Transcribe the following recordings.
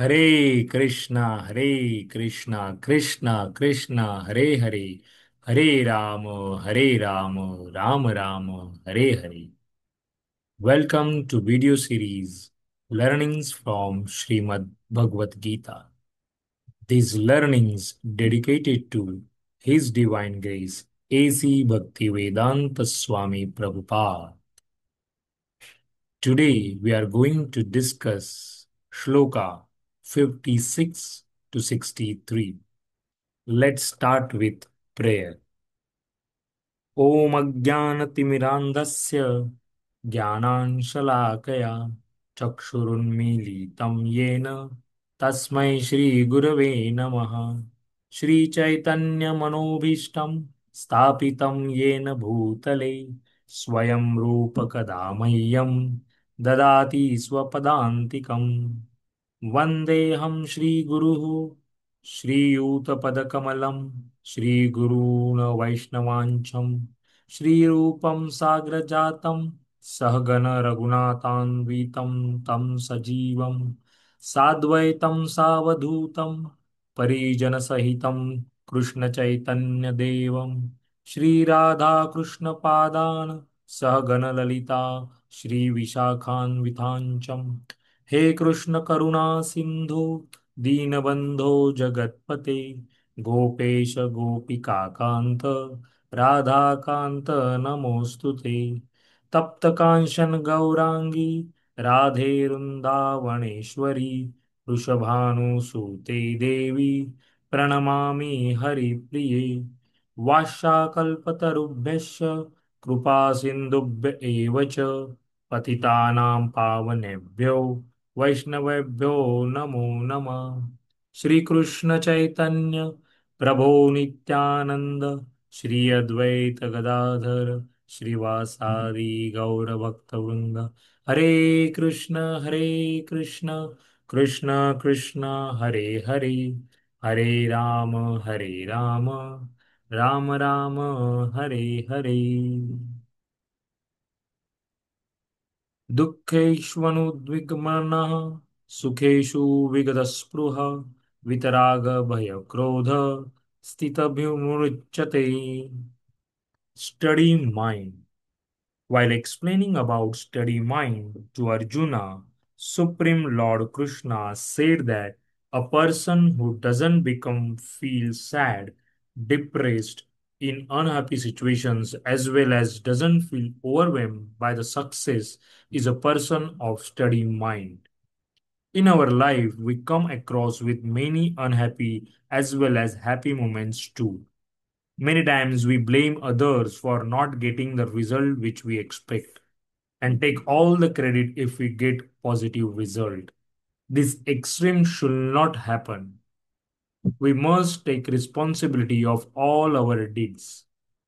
Hare Krishna, Krishna Krishna, Hare Rama, Rama Rama, Hare Hare. Welcome to video series Learnings from Shrimad Bhagavad Gita. These learnings dedicated to His Divine Grace A.C. Bhaktivedanta Swami Prabhupada. Today we are going to discuss Shloka 56 to 63. Let's start with prayer. Om Ajnanatimirandasya Jnananshalaakaya Chakshurunmilitam Yena Tasmai Shri Gurave Namaha Shri Chaitanya Manobhishtam Stapitam Yena Bhutale Swayam Rupa Kadamayyam Dadati Swapadantikam Vandeham Shri Guruhu Shri Utapadakamalaṁ Shri Guruna Vaishnavancham Shri Rupam Sagrajatam Sahagana Raghunathanvitam Tam Sajivam Sadvaitam Savadhutam Parijana Sahitam Krishna Chaitanya Devam Shri Radha Krishna Padan Sahagana Lalita Shri Vishakhan Vithancham हे कृष्ण करुणा सिंधु दीनबंधो जगतपते गोपेश गोपिका कांत राधा कांत नमोस्तुते तप्त कांचन गौरांगी राधे वृंदावनेश्वरी वृषभानुसुते देवी प्रणमामि हरिप्रिये वाशाकल्पतरुभ्यश्च कृपा सिन्धुभ्य एव च पतितानां पावनेभ्यो वैष्णवेभ्यो नमो नमः श्री कृष्ण चैतन्य प्रभो नित्यानंद श्री अद्वैत गदाधर श्रीवासादि गौर भक्तवृंद हरे Krishna Krishna Krishna Hare Hare Hare Ram Ram Ram Hare Hare दुःखेष्वनुद्विग्मनः सुखेषु विगतस्पृह वितरागभयक्रोध स्थितभिमुच्यते. Study mind. While explaining about steady mind to Arjuna, Supreme Lord Krishna said that a person who doesn't become feel sad, depressed in unhappy situations as well as doesn't feel overwhelmed by the success is a person of steady mind. In our life, we come across with many unhappy as well as happy moments too. Many times we blame others for not getting the result which we expect and take all the credit if we get positive result. This extreme should not happen. We must take responsibility of all our deeds.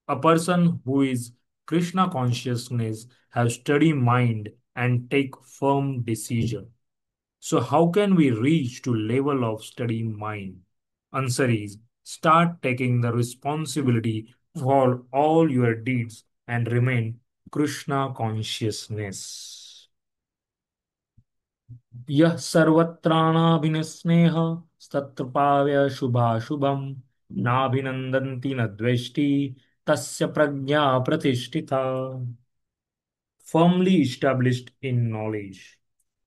A person who is Krishna consciousness has steady mind and take firm decision. So how can we reach to level of steady mind? Answer is start taking the responsibility for all your deeds and remain Krishna consciousness. यः सर्वत्राणाभिनस्नेह तत्कृपाय शुभाशुभं नाभिनन्दन्ति न द्वेष्टि तस्य प्रज्ञा प्रतिष्ठिता. Firmly established in knowledge.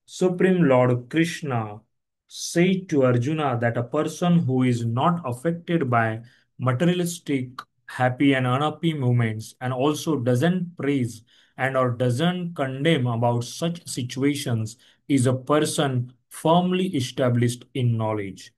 Supreme Lord Krishna said to Arjuna that a person who is not affected by materialistic happy and unhappy moments and also doesn't praise and or doesn't condemn about such situations is a person firmly established in knowledge.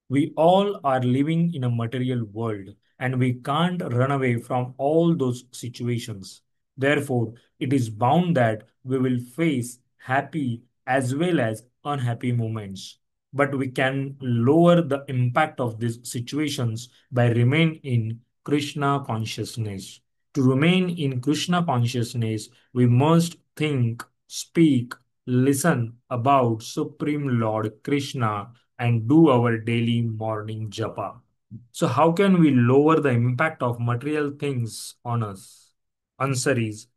We all are living in a material world and we can't run away from all those situations. Therefore, it is bound that we will face happy as well as unhappy moments. But we can lower the impact of these situations by remaining in Krishna consciousness. To remain in Krishna consciousness, we must think, speak, listen about Supreme Lord Krishna and do our daily morning japa. So, how can we lower the impact of material things on us? Answer is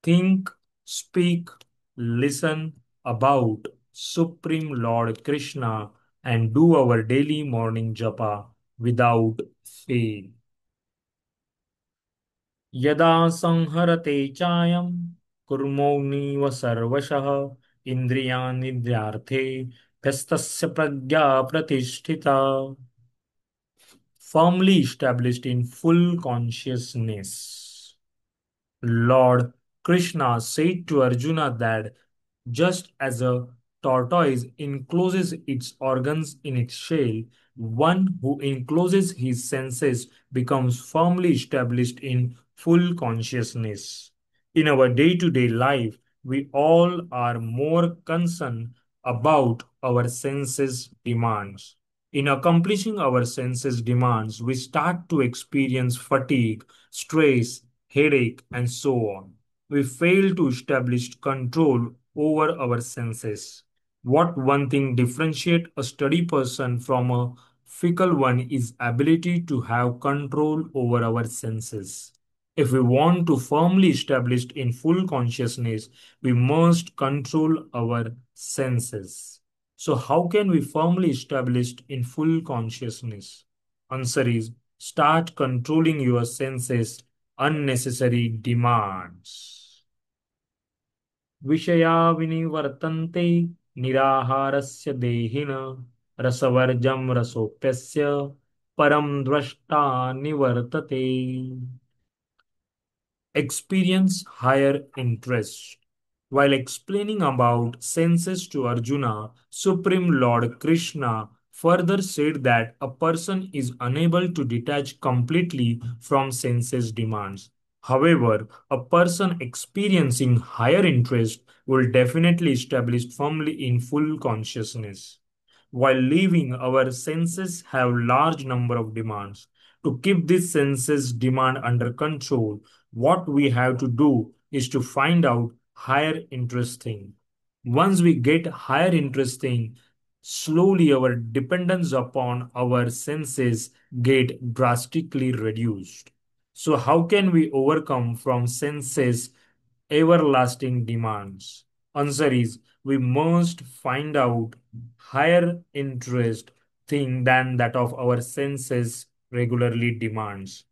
think, speak, listen about Supreme Lord Krishna and do our daily morning japa without fail. यदा संहरते चायं कुर्मोऽग्निव सर्वशः इन्द्रियाणीन्द्रियार्थे व्यस्तस्य प्रज्ञा प्रतिष्ठिता. Firmly established in full consciousness. Lord Krishna said to Arjuna that just as a tortoise encloses its organs in its shell, one who encloses his senses becomes firmly established in full consciousness. In our day to day life, we all are more concerned about our senses' demands. In accomplishing our senses' demands, we start to experience fatigue, stress, headache, and so on. We fail to establish control over our senses. What one thing differentiates a steady person from a fickle one is ability to have control over our senses. If we want to firmly establish in full consciousness, we must control our senses. So how can we firmly establish in full consciousness? Answer is start controlling your senses unnecessary demands. विषया विनिवर्तन्ते निराहारस्य देहिन रसवर्जं रसोप्यस्य परं द्रष्टा निवर्तते. Experience higher interest. While explaining about senses to Arjuna, Supreme Lord Krishna further said that a person is unable to detach completely from senses demands. However, a person experiencing higher interest will definitely establish firmly in full consciousness. While living, our senses have large number of demands. To keep these senses demand under control, what we have to do is to find out higher interest thing. Once we get higher interest thing, slowly our dependence upon our senses get drastically reduced. So how can we overcome from senses everlasting demands? Answer is we must find out higher interest thing than that of our senses regularly demands.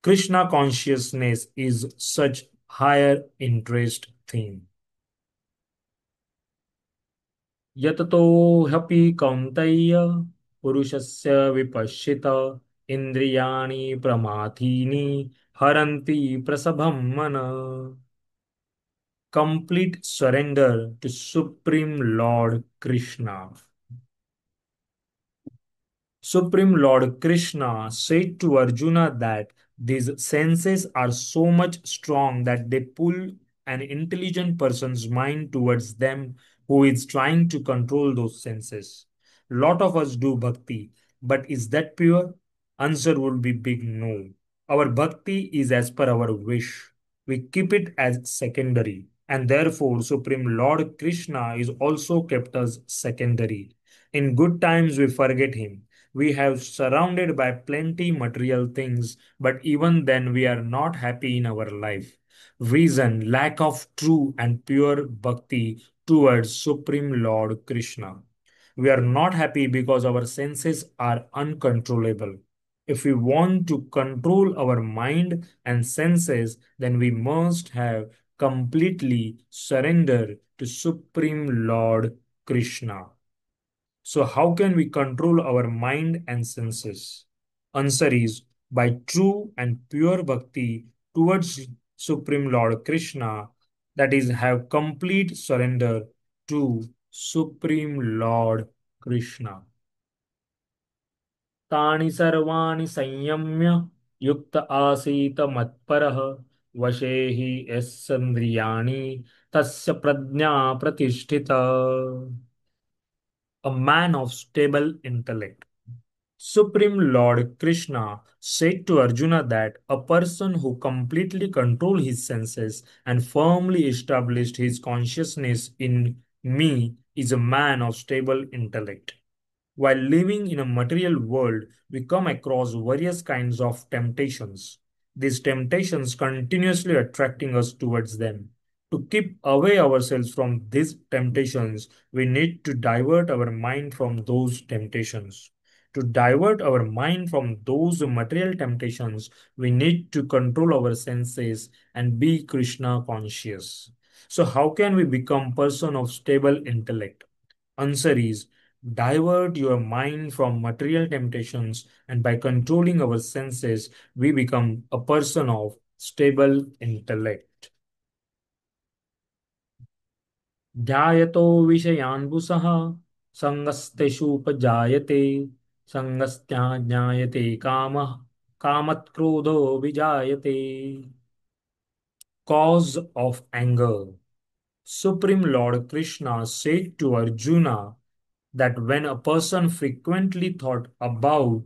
Krishna consciousness is such higher interest thing. यततो ह्यपि कौन्तेय पुरुषस्य विपश्चित इन्द्रियाणि प्रमाथीनि हरन्ति प्रसभं मन. Complete surrender to Supreme Lord Krishna. Supreme Lord Krishna said to Arjuna that these senses are so much strong that they pull an intelligent person's mind towards them who is trying to control those senses. Lot of us do bhakti, but is that pure? Answer would be big no. Our bhakti is as per our wish. We keep it as secondary, and therefore Supreme Lord Krishna is also kept as secondary. In good times we forget him. We have surrounded by plenty material things, but even then we are not happy in our life. Reason lack of true and pure bhakti towards Supreme Lord Krishna. We are not happy because our senses are uncontrollable. If we want to control our mind and senses, then we must have completely surrender to Supreme Lord Krishna. So, how can we control our mind and senses? Answer is by true and pure bhakti towards Supreme Lord Krishna, that is, have complete surrender to Supreme Lord Krishna. तानि सर्वाणि संयम्य युक्त आसीत मत्परः वशे हि यस्यन्द्रियाणि तस्य प्रज्ञा प्रतिष्ठिता. A man of stable intellect. Supreme Lord Krishna said to Arjuna that a person who completely controlled his senses and firmly established his consciousness in me is a man of stable intellect. While living in a material world, we come across various kinds of temptations. These temptations continuously attracting us towards them. To keep away ourselves from these temptations, we need to divert our mind from those temptations. To divert our mind from those material temptations, we need to control our senses and be Krishna conscious. So, how can we become person of stable intellect? Answer is divert your mind from material temptations, and by controlling our senses, we become a person of stable intellect. ध्यायतो विषयान्बुसः सङ्गस्तेषुपजायते सङ्गस्त्याज्ञायते कामः कामत्क्रोधो विजायते. Cause of anger. Supreme Lord Krishna said to Arjuna that when a person frequently thought about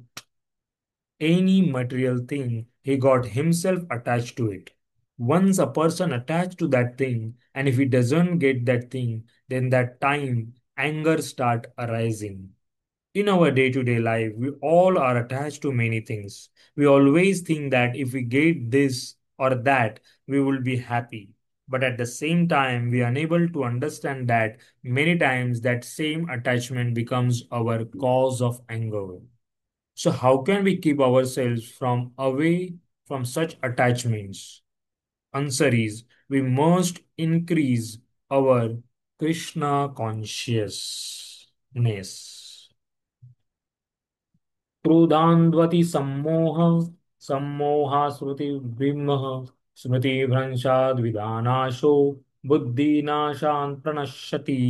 any material thing, he got himself attached to it. Once a person attached to that thing, and if he doesn't get that thing, then that time anger start arising. In our day-to-day life, we all are attached to many things. We always think that if we get this or that, we will be happy. But at the same time, we are unable to understand that many times that same attachment becomes our cause of anger. So how can we keep ourselves from away from such attachments? Answer is we must increase our Krishna consciousness. क्रोधान्वति सम्मोह सम्मोहा Smriti विमः Smriti भ्रंशाद् विदानाशो बुद्धिनाशान् प्रणश्यति.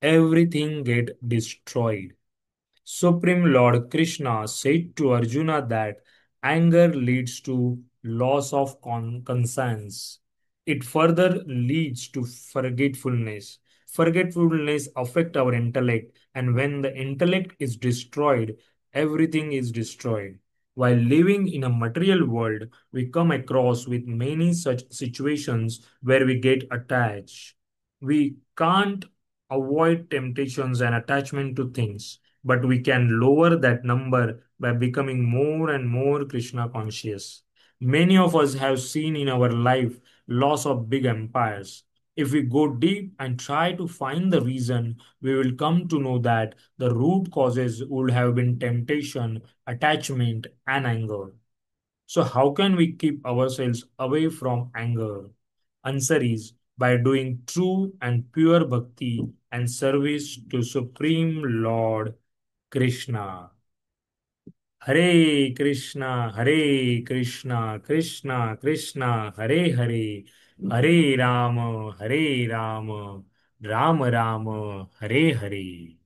Everything get destroyed. Supreme Lord Krishna said to Arjuna that anger leads to loss of conscience. It further leads to forgetfulness. Forgetfulness affects our intellect, and when the intellect is destroyed, everything is destroyed. While living in a material world, we come across with many such situations where we get attached. We can't avoid temptations and attachment to things, but we can lower that number by becoming more and more Krishna conscious. Many of us have seen in our life loss of big empires. If we go deep and try to find the reason, we will come to know that the root causes would have been temptation, attachment, and anger. So, how can we keep ourselves away from anger? Answer is by doing true and pure bhakti and service to Supreme Lord Krishna. Hare Krishna, Krishna Krishna, Hare Hare, Hare Rama, Rama Rama, Hare Hare.